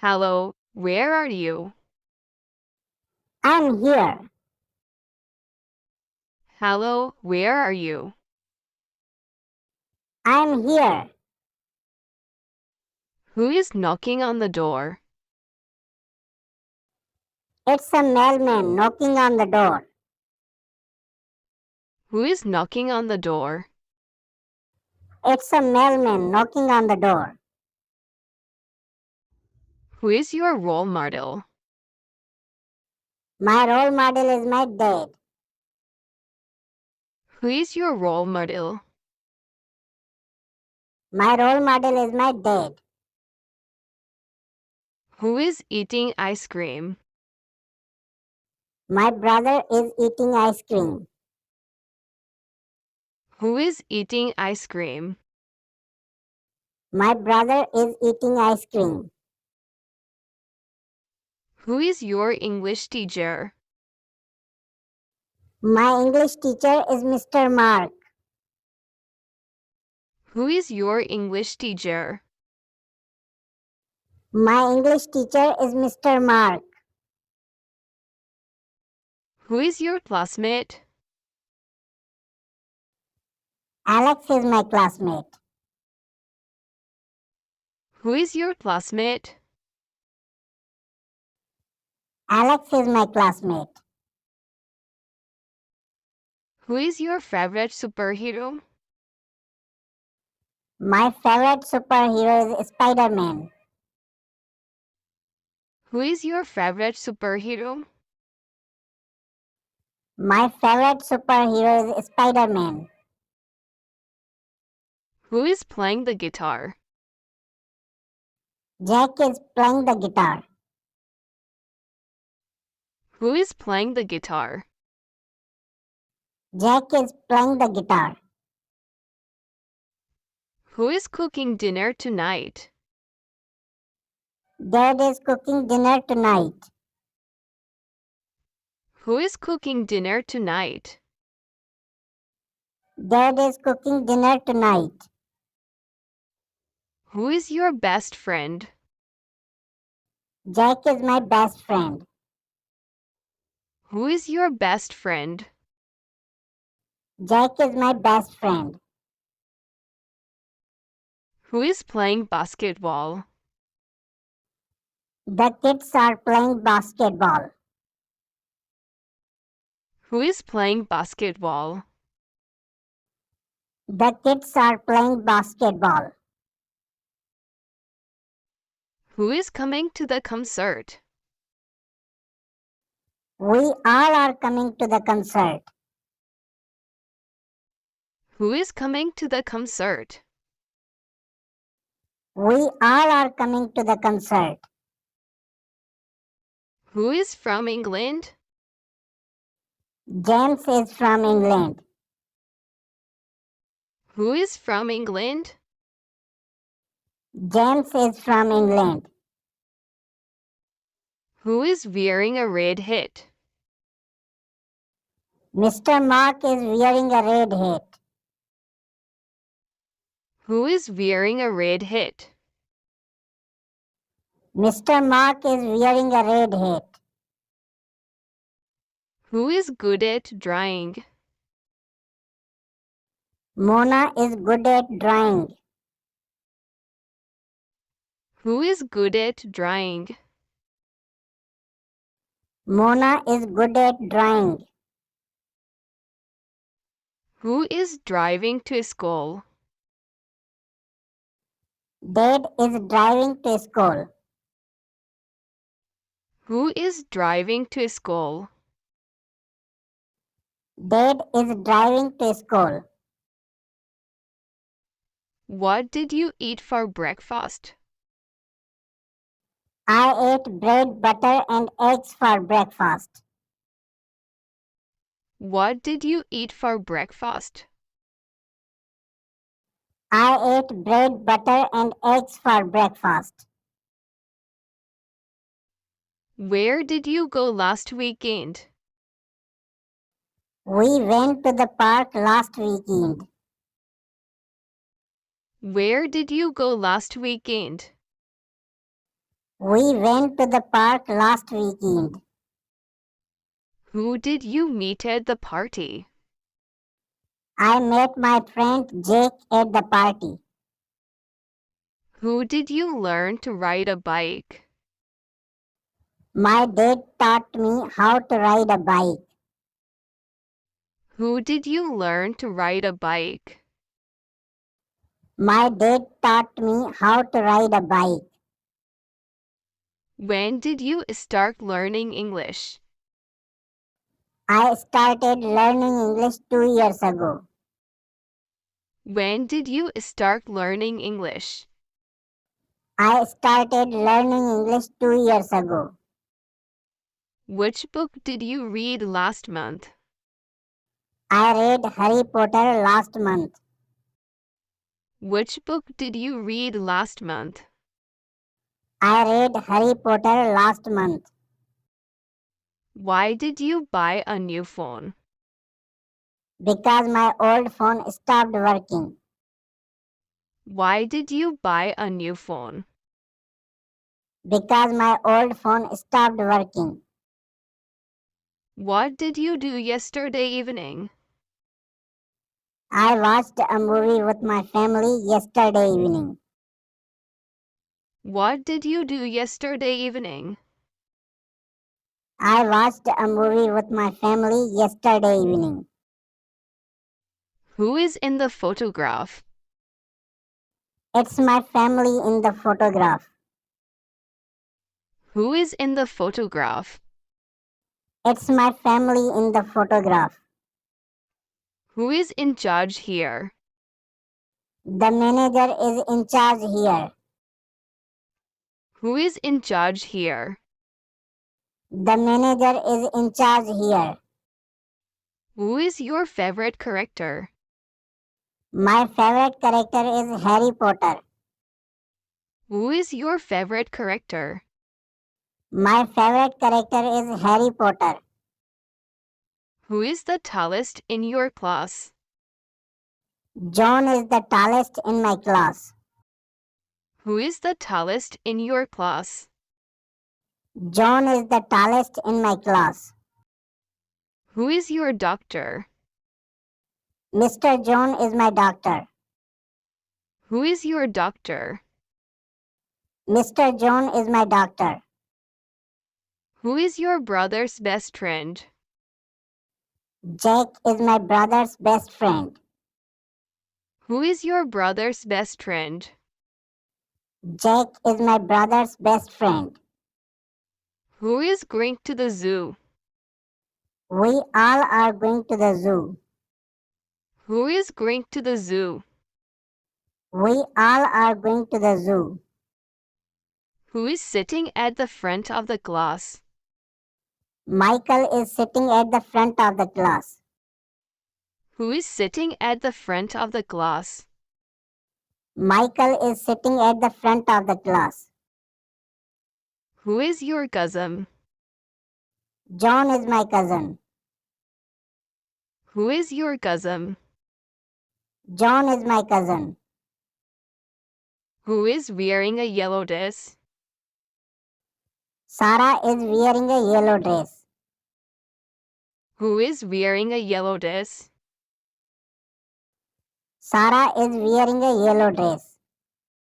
Hello, where are you? I'm here. Hello, where are you? I'm here. Who is knocking on the door? It's a mailman knocking on the door. Who is knocking on the door? It's a mailman knocking on the door. Who is your role model? My role model is my dad. Who is your role model? My role model is my dad. Who is eating ice cream? My brother is eating ice cream. Who is eating ice cream? My brother is eating ice cream. Who is your English teacher? My English teacher is Mr. Mark. Who is your English teacher? My English teacher is Mr. Mark. Who is your classmate? Alex is my classmate. Who is your classmate? Alex is my classmate. Who is your favorite superhero? My favorite superhero is Spider-Man. Who is your favorite superhero? My favorite superhero is Spider-Man. Who is playing the guitar? Jack is playing the guitar. Who is playing the guitar? Jack is playing the guitar. Who is cooking dinner tonight? Dad is cooking dinner tonight. Who is cooking dinner tonight? Dad is cooking dinner tonight. Who is your best friend? Jack is my best friend. Who is your best friend? Jack is my best friend. Who is playing basketball? The kids are playing basketball. Who is playing basketball? The kids are playing basketball. Who is coming to the concert? We all are coming to the concert. Who is coming to the concert? We all are coming to the concert. Who is from England? James is from England. Who is from England? James is from England. Who is wearing a red hat? Mr. Mark is wearing a red hat. Who is wearing a red hat? Mr. Mark is wearing a red hat. Who is good at drawing? Mona is good at drawing. Who is good at drawing? Mona is good at drawing. Who is driving to school? Dad is driving to school. Who is driving to school? Dad is driving to school. What did you eat for breakfast? I ate bread, butter, and eggs for breakfast. What did you eat for breakfast? I ate bread, butter, and eggs for breakfast. Where did you go last weekend? We went to the park last weekend. Where did you go last weekend? We went to the park last weekend. Who did you meet at the party? I met my friend Jake at the party. Who did you learn to ride a bike? My dad taught me how to ride a bike. Who did you learn to ride a bike? My dad taught me how to ride a bike. When did you start learning English? I started learning English 2 years ago. When did you start learning English? I started learning English 2 years ago. Which book did you read last month? I read Harry Potter last month. Which book did you read last month? I read Harry Potter last month. Why did you buy a new phone? Because my old phone stopped working. Why did you buy a new phone? Because my old phone stopped working. What did you do yesterday evening? I watched a movie with my family yesterday evening. What did you do yesterday evening? I watched a movie with my family yesterday evening. Who is in the photograph? It's my family in the photograph. Who is in the photograph? It's my family in the photograph. Who is in charge here? The manager is in charge here. Who is in charge here? The manager is in charge here. Who is your favorite character? My favorite character is Harry Potter. Who is your favorite character? My favorite character is Harry Potter. Who is the tallest in your class? John is the tallest in my class. Who is the tallest in your class? John is the tallest in my class. Who is your doctor? Mr. John is my doctor. Who is your doctor? Mr. John is my doctor. Who is your brother's best friend? Jack is my brother's best friend. Who is your brother's best friend? Jack is my brother's best friend. Who is going to the zoo? We all are going to the zoo. Who is going to the zoo? We all are going to the zoo. Who is sitting at the front of the class? Michael is sitting at the front of the class. Who is sitting at the front of the class? Michael is sitting at the front of the class. Who is your cousin? John is my cousin. Who is your cousin? John is my cousin. Who is wearing a yellow dress? Sarah is wearing a yellow dress. Who is wearing a yellow dress? Sarah is wearing a yellow dress.